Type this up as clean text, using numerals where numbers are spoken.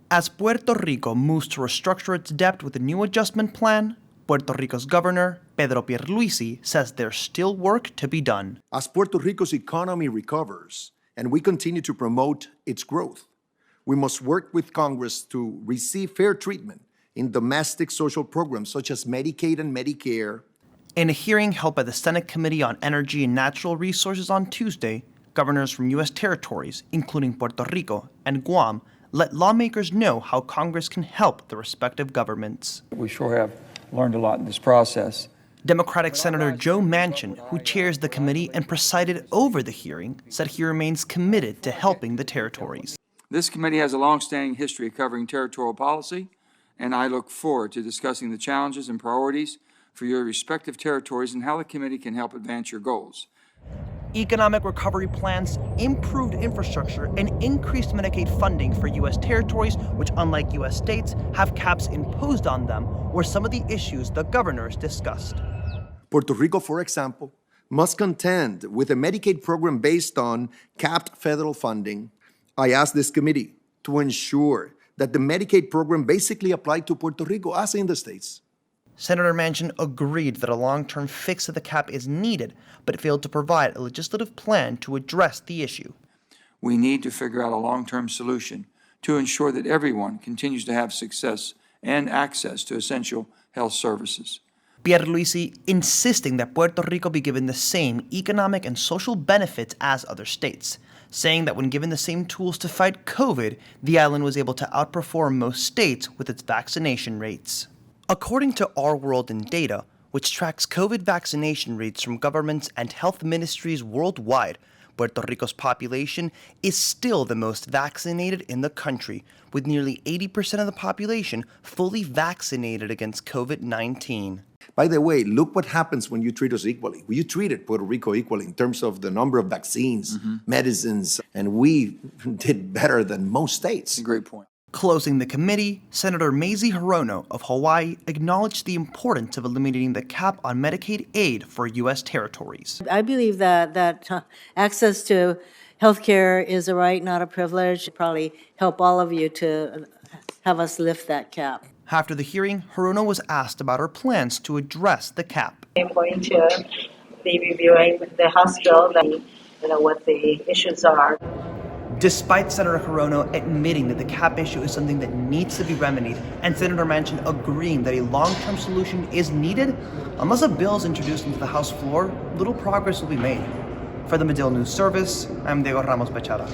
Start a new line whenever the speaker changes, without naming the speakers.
As Puerto Rico moves to restructure its debt with a new adjustment plan, Puerto Rico's governor, Pedro Pierluisi, says there's still work to be done.
As Puerto Rico's economy recovers and we continue to promote its growth, we must work with Congress to receive fair treatment in domestic social programs such as Medicaid and Medicare.
In a hearing held by the Senate Committee on Energy and Natural Resources on Tuesday, governors from U.S. territories, including Puerto Rico and Guam, let lawmakers know how Congress can help the respective governments.
We sure have learned a lot in this process.
Democratic Senator Joe Manchin, who chairs the committee and presided over the hearing, said he remains committed to helping the territories.
This committee has a long-standing history of covering territorial policy, and I look forward to discussing the challenges and priorities for your respective territories and how the committee can help advance your goals.
Economic recovery plans, improved infrastructure, and increased Medicaid funding for U.S. territories, which, unlike U.S. states, have caps imposed on them, were some of the issues the governors discussed.
Puerto Rico, for example, must contend with a Medicaid program based on capped federal funding. I asked this committee to ensure that the Medicaid program basically applied to Puerto Rico as in the states.
Senator Manchin agreed that a long-term fix of the cap is needed, but failed to provide a legislative plan to address the issue.
We need to figure out a long-term solution to ensure that everyone continues to have success and access to essential health services.
Pierluisi insisting that Puerto Rico be given the same economic and social benefits as other states, saying that when given the same tools to fight COVID, the island was able to outperform most states with its vaccination rates. According to Our World in Data, which tracks COVID vaccination rates from governments and health ministries worldwide, Puerto Rico's population is still the most vaccinated in the country, with nearly 80% of the population fully vaccinated against COVID-19.
By the way, look what happens when you treat us equally. You treated Puerto Rico equally in terms of the number of vaccines, medicines, and we did better than most states.
That's a great point.
Closing the committee, Senator Mazie Hirono of Hawaii acknowledged the importance of eliminating the cap on Medicaid aid for U.S. territories.
I believe that access to health care is a right, not a privilege. Probably help all of you to have us lift that cap.
After the hearing, Hirono was asked about her plans to address the cap.
I'm going to be reviewing the House bill, what the issues are.
Despite Senator Hirono admitting that the cap issue is something that needs to be remedied, and Senator Manchin agreeing that a long-term solution is needed, unless a bill is introduced into the House floor, little progress will be made. For the Medill News Service, I'm Diego Ramos Bechara.